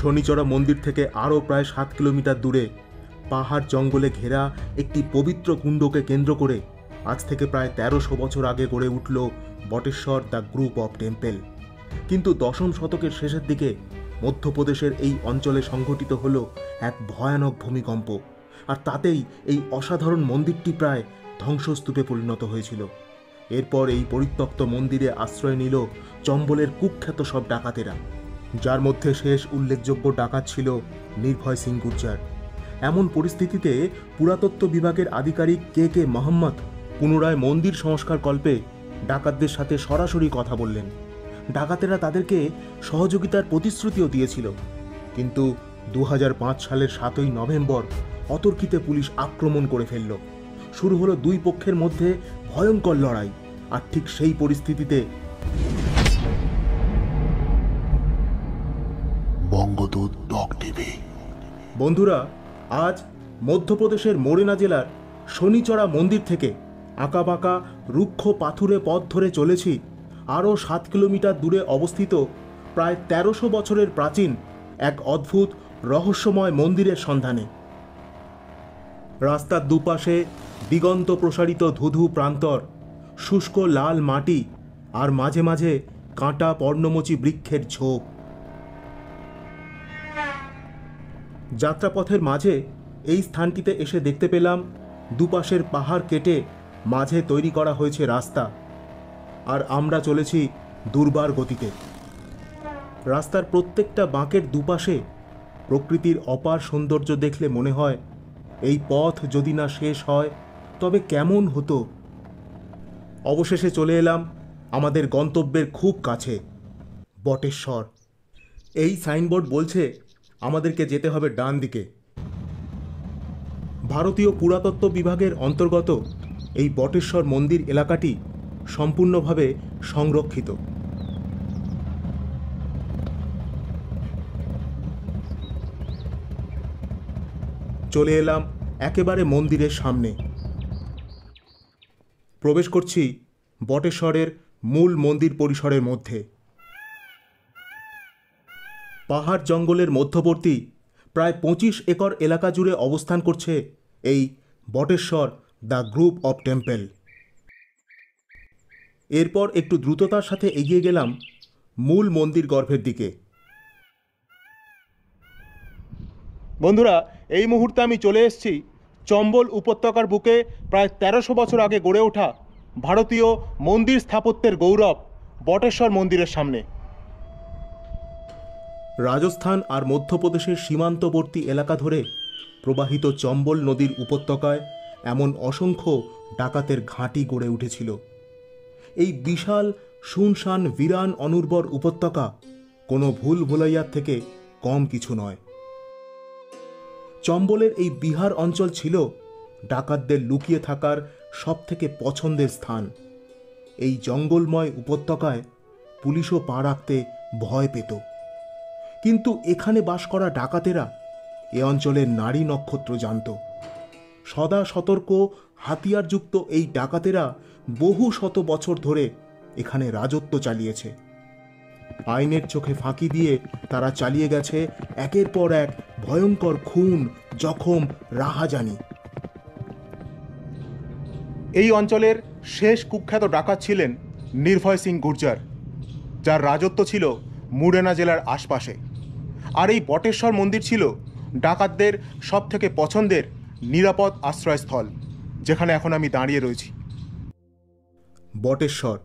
শনিচড়া মন্দির থেকে আরও প্রায় 7 কিলোমিটার দূরে পাহাড় জঙ্গলে ঘেরা একটি পবিত্র কুণ্ডকে কেন্দ্র করে আজ থেকে প্রায় 1300 বছর আগে গড়ে উঠল Bateshwar the group of temple. কিন্তু দশম শতকের শেষের দিকে মধ্যপ্রদেশের এই অঞ্চলে সংঘটিত হল এক ভয়ানক ভূমিকম্প, আর তাতেই এই অসাধারণ মন্দিরটি প্রায় ধ্বংসস্তূপে পরিণত হয়েছিল। এরপর এই পরিত্যক্ত মন্দিরে আশ্রয় নিল চম্বলের কুখ্যাত সব ডাকাতেরা, যার মধ্যে শেষ উল্লেখযোগ্য ডাকাত ছিল নির্ভয় সিং গুর্জার। এমন পরিস্থিতিতে পুরাতত্ত্ব বিভাগের আধিকারিক কে মোহাম্মদ পুনরায় মন্দির সংস্কার কল্পে ডাকাতদের সাথে সরাসরি কথা বললেন। ডাকাতেরা তাদেরকে সহযোগিতার প্রতিশ্রুতিও দিয়েছিল, কিন্তু 2005 সালের 7ই নভেম্বর অতর্কিতে পুলিশ আক্রমণ করে ফেলল। শুরু হলো দুই পক্ষের মধ্যে ভয়ঙ্কর লড়াই। আর ঠিক সেই পরিস্থিতিতে বঙ্গদূত টক টিভি। বন্ধুরা, আজ মধ্যপ্রদেশের মোরেনা জেলার শনিচড়া মন্দির থেকে আঁকাবাঁকা রুক্ষ পাথুরে পথ ধরে চলেছি আরও 7 কিলোমিটার দূরে অবস্থিত প্রায় 1300 বছরের প্রাচীন এক অদ্ভুত রহস্যময় মন্দিরের সন্ধানে। রাস্তার দুপাশে দিগন্ত প্রসারিত ধুধু প্রান্তর, শুষ্ক লাল মাটি, আর মাঝে মাঝে কাঁটা পর্ণমোচী বৃক্ষের ঝোপ। যাত্রাপথের মাঝে এই স্থানটিতে এসে দেখতে পেলাম দুপাশের পাহাড় কেটে মাঝে তৈরি করা হয়েছে রাস্তা, আর আমরা চলেছি দুর্বার গতিতে। রাস্তার প্রত্যেকটা বাঁকের দুপাশে প্রকৃতির অপার সৌন্দর্য দেখলে মনে হয় এই পথ যদি না শেষ হয় তবে কেমন হতো। অবশেষে চলে এলাম আমাদের গন্তব্যের খুব কাছে, বটেশ্বর। এই সাইনবোর্ড বলছে আমাদেরকে যেতে হবে ডান দিকে। ভারতীয় পুরাতত্ত্ব বিভাগের অন্তর্গত এই বটেশ্বর মন্দির এলাকাটি সম্পূর্ণভাবে সংরক্ষিত। চলে এলাম একেবারে মন্দিরের সামনে। প্রবেশ করছি বটেশ্বরের মূল মন্দির পরিসরের মধ্যে। পাহাড় জঙ্গলের মধ্যবর্তী প্রায় 25 একর এলাকা জুড়ে অবস্থান করছে এই Bateshwar the group of temple. এরপর একটু দ্রুততার সাথে এগিয়ে গেলাম মূল মন্দির গর্ভের দিকে। বন্ধুরা, এই মুহূর্তে আমি চলে এসেছি চম্বল উপত্যকার বুকে প্রায় 1300 বছর আগে গড়ে ওঠা ভারতীয় মন্দির স্থাপত্যের গৌরব বটেশ্বর মন্দিরের সামনে। রাজস্থান আর মধ্যপ্রদেশের সীমান্তবর্তী এলাকা ধরে প্রবাহিত চম্বল নদীর উপত্যকায় এমন অসংখ্য ডাকাতের ঘাঁটি গড়ে উঠেছিল। এই বিশাল শুনশান বিরান অনুর্বর উপত্যকা কোনো ভুল ভুলাইয়ার থেকে কম কিছু নয়। চম্বলের এই বিহার অঞ্চল ছিল ডাকাতদের লুকিয়ে থাকার সবথেকে পছন্দের স্থান। এই জঙ্গলময় উপত্যকায় পুলিশও পা রাখতে ভয় পেত, কিন্তু এখানে বাস করা ডাকাতেরা এ অঞ্চলের নারী নক্ষত্র জানত। সদা সতর্ক হাতিয়ারযুক্ত এই ডাকাতেরা বহু শত বছর ধরে এখানে রাজত্ব চালিয়েছে। আইনের চোখে ফাঁকি দিয়ে তারা চালিয়ে গেছে একের পর এক ভয়ঙ্কর খুন, জখম, রাহাজানি। এই অঞ্চলের শেষ কুখ্যাত ডাকাত ছিলেন নির্ভয় সিং গুর্জার, যার রাজত্ব ছিল মুরেনা জেলার আশপাশে। আর এই বটেশ্বর মন্দির ছিল ডাকাতদের সবথেকে পছন্দের নিরাপদ আশ্রয়স্থল, যেখানে এখন আমি দাঁড়িয়ে রয়েছি। বটেশ্বর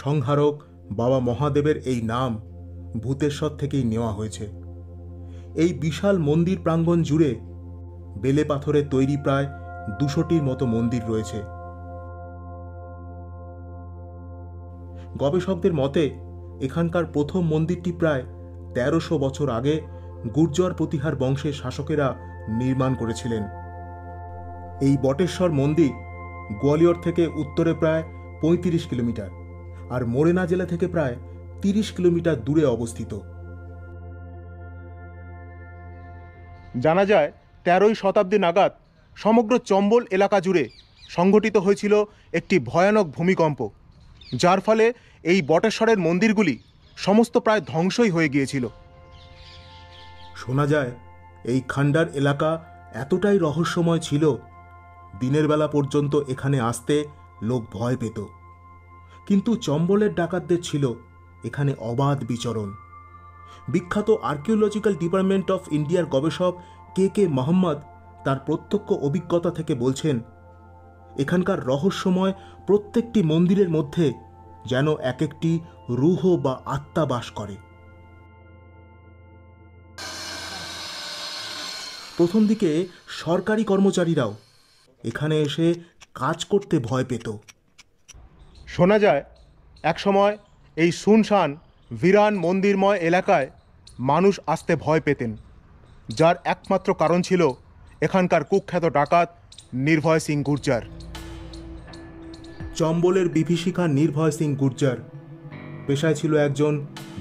সংহারক বাবা মহাদেবের এই নাম ভূতেশ্বর থেকেই নেওয়া হয়েছে। এই বিশাল মন্দির প্রাঙ্গণ জুড়ে বেলে পাথরের তৈরি প্রায় 200টির মতো মন্দির রয়েছে। গবেষকদের মতে এখানকার প্রথম মন্দিরটি প্রায় 1300 বছর আগে গুর্জর প্রতিহার বংশের শাসকেরা নির্মাণ করেছিলেন। এই বটেশ্বর মন্দির গোয়ালিয়র থেকে উত্তরে প্রায় 35 কিলোমিটার আর মোরেনা জেলা থেকে প্রায় 30 কিলোমিটার দূরে অবস্থিত। জানা যায় 13ই শতাব্দী নাগাদ সমগ্র চম্বল এলাকা জুড়ে সংঘটিত হয়েছিল একটি ভয়ানক ভূমিকম্প, যার ফলে এই বটেশ্বরের মন্দিরগুলি সমস্ত প্রায় ধ্বংসই হয়ে গিয়েছিল। শোনা যায় এই খান্ডার এলাকা এতটাই রহস্যময় ছিল, দিনের বেলা পর্যন্ত এখানে আসতে লোক ভয় পেত। কিন্তু চম্বলের ডাকাতদের ছিল এখানে অবাধ বিচরণ। বিখ্যাত আর্কিওলজিক্যাল ডিপার্টমেন্ট অফ ইন্ডিয়ার গবেষক কে কে মোহাম্মদ তার প্রত্যক্ষ অভিজ্ঞতা থেকে বলছেন, এখানকার রহস্যময় প্রত্যেকটি মন্দিরের মধ্যে যেন এক একটি রূহ বা আত্মা বাস করে। প্রথম দিকে সরকারি কর্মচারীরাও এখানে এসে কাজ করতে ভয় পেত। শোনা যায় একসময় এই শুনশান ভিরান মন্দিরময় এলাকায় মানুষ আসতে ভয় পেতেন, যার একমাত্র কারণ ছিল এখানকার কুখ্যাত ডাকাত নির্ভয় সিং গুর্জার। চম্বলের বিভীষিকা নির্ভয় সিং গুর্জার পেশায় ছিল একজন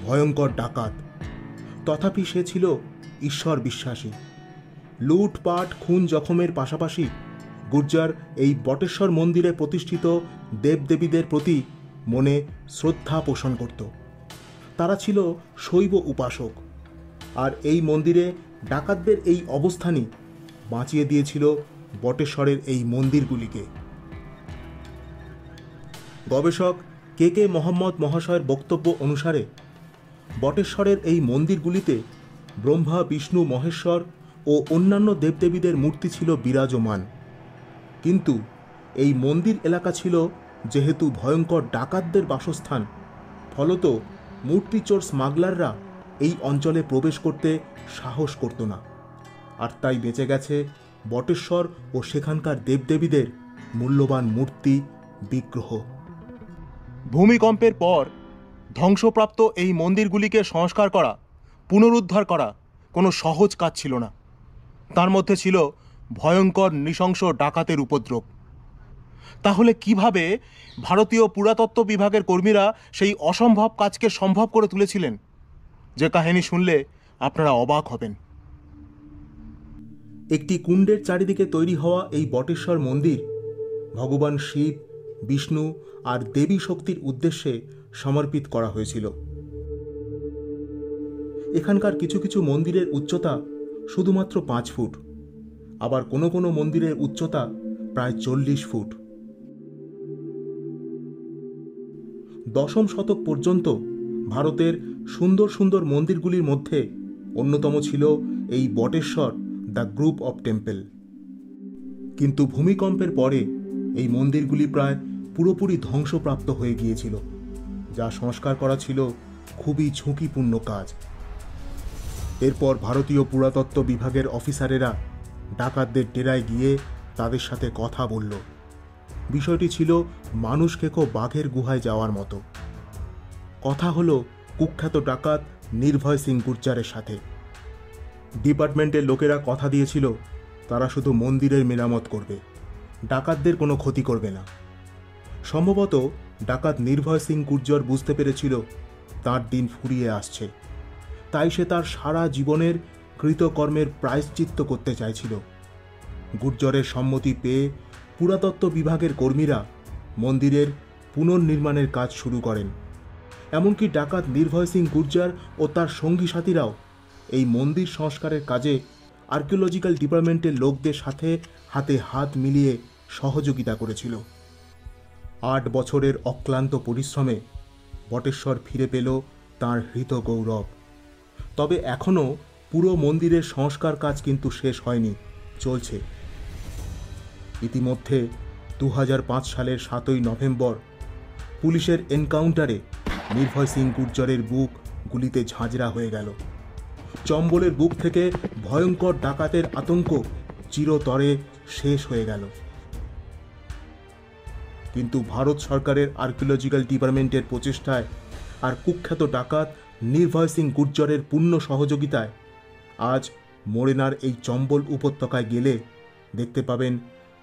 ভয়ঙ্কর ডাকাত, তথাপি সে ছিল ঈশ্বর বিশ্বাসী। লুটপাট খুন জখমের পাশাপাশি গুর্জার এই বটেশ্বর মন্দিরে প্রতিষ্ঠিত দেবদেবীদের প্রতি মনে শ্রদ্ধা পোষণ করত। তারা ছিল শৈব উপাসক, আর এই মন্দিরে ডাকাতদের এই অবস্থানই বাঁচিয়ে দিয়েছিল বটেশ্বরের এই মন্দিরগুলিকে। গবেষক কে কে মোহাম্মদ মহাশয়ের বক্তব্য অনুসারে বটেশ্বরের এই মন্দিরগুলিতে ব্রহ্মা, বিষ্ণু, মহেশ্বর ও অন্যান্য দেবদেবীদের মূর্তি ছিল বিরাজমান। কিন্তু এই মন্দির এলাকা ছিল যেহেতু ভয়ঙ্কর ডাকাতদের বাসস্থান, ফলত মূর্তিচোর স্মাগলাররা এই অঞ্চলে প্রবেশ করতে সাহস করত না, আর তাই বেঁচে গেছে বটেশ্বর ও সেখানকার দেবদেবীদের মূল্যবান মূর্তি, বিগ্রহ। ভূমিকম্পের পর ধ্বংসপ্রাপ্ত এই মন্দিরগুলিকে সংস্কার করা, পুনরুদ্ধার করা কোনো সহজ কাজ ছিল না। তার মধ্যে ছিল ভয়ঙ্কর নৃশংস ডাকাতের উপদ্রব। তাহলে কিভাবে ভারতীয় পুরাতত্ত্ব বিভাগের কর্মীরা সেই অসম্ভব কাজকে সম্ভব করে তুলেছিলেন, যে কাহিনী শুনলে আপনারা অবাক হবেন। একটি কুণ্ডের চারিদিকে তৈরি হওয়া এই বটেশ্বর মন্দির ভগবান শিব, বিষ্ণু আর দেবী শক্তির উদ্দেশ্যে সমর্পিত করা হয়েছিল। এখানকার কিছু কিছু মন্দিরের উচ্চতা শুধুমাত্র 5 ফুট, আবার কোনো কোনো মন্দিরের উচ্চতা প্রায় 40 ফুট। 10ম শতক পর্যন্ত ভারতের সুন্দর সুন্দর মন্দিরগুলির মধ্যে অন্যতম ছিল এই Bateshwar the group of temple. কিন্তু ভূমিকম্পের পরে এই মন্দিরগুলি প্রায় পুরোপুরি ধ্বংসপ্রাপ্ত হয়ে গিয়েছিল, যা সংস্কার করা ছিল খুবই ঝুঁকিপূর্ণ কাজ। এরপর ভারতীয় পুরাতত্ত্ব বিভাগের অফিসারেরা ডাকাতদের ডেরায় গিয়ে তাদের সাথে কথা বলল। বিষয়টি ছিল মানুষ খেকো বাঘের গুহায় যাওয়ার মতো। কথা হলো কুখ্যাত ডাকাত নির্ভয় সিং গুর্জারের সাথে। ডিপার্টমেন্টের লোকেরা কথা দিয়েছিল তারা শুধু মন্দিরের মেরামত করবে, ডাকাতদের কোনো ক্ষতি করবে না। সম্ভবত ডাকাত নির্ভয় সিং গুর্জর বুঝতে পেরেছিল তার দিন ফুরিয়ে আসছে, তাই সে তার সারা জীবনের কৃতকর্মের প্রায়শ্চিত্ত করতে চাইছিল। গুর্জরের সম্মতি পেয়ে পুরাতত্ত্ব বিভাগের কর্মীরা মন্দিরের পুনর্নির্মাণের কাজ শুরু করেন। এমনকি ডাকাত নির্ভয় সিং গুর্জার ও তার সঙ্গী সাথীরাও এই মন্দির সংস্কারের কাজে আর্কিওলজিক্যাল ডিপার্টমেন্টের লোকদের সাথে হাতে হাত মিলিয়ে সহযোগিতা করেছিল। 8 বছরের অক্লান্ত পরিশ্রমে বটেশ্বর ফিরে পেল তাঁর হৃত গৌরব। তবে এখনও পুরো মন্দিরের সংস্কার কাজ কিন্তু শেষ হয়নি, চলছে। ইতিমধ্যে 2005 সালের 7ই নভেম্বর পুলিশের এনকাউন্টারে নির্ভয় সিং গুর্জরের বুক গুলিতে ঝাঁঝরা হয়ে গেল। চম্বলের বুক থেকে ভয়ঙ্কর ডাকাতের আতঙ্ক চিরতরে শেষ হয়ে গেল। কিন্তু ভারত সরকারের আর্কিওলজিক্যাল ডিপার্টমেন্টের প্রচেষ্টায় আর কুখ্যাত ডাকাত নির্ভয় সিং গুর্জরের পূর্ণ সহযোগিতায় আজ মোরেনার এই চম্বল উপত্যকায় গেলে দেখতে পাবেন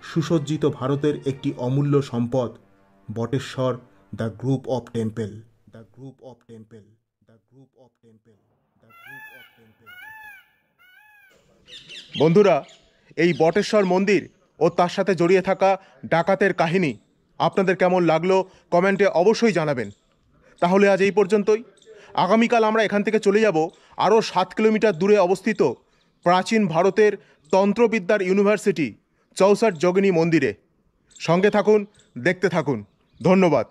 সুসজ্জিত ভারতের একটি অমূল্য সম্পদ, Bateshwar the group of temple. The group of temple, the group of temple, the group of temple. বন্ধুরা, এই বটেশ্বর মন্দির ও তার সাথে জড়িয়ে থাকা ডাকাতের কাহিনী আপনাদের কেমন লাগলো কমেন্টে অবশ্যই জানাবেন। তাহলে আজ এই পর্যন্তই। আগামীকাল আমরা এখান থেকে চলে যাব আরও 7 কিলোমিটার দূরে অবস্থিত প্রাচীন ভারতের তন্ত্রবিদ্যার ইউনিভার্সিটি চৌসাট যোগিনী মন্দিরে। সঙ্গে থাকুন, দেখতে থাকুন। ধন্যবাদ।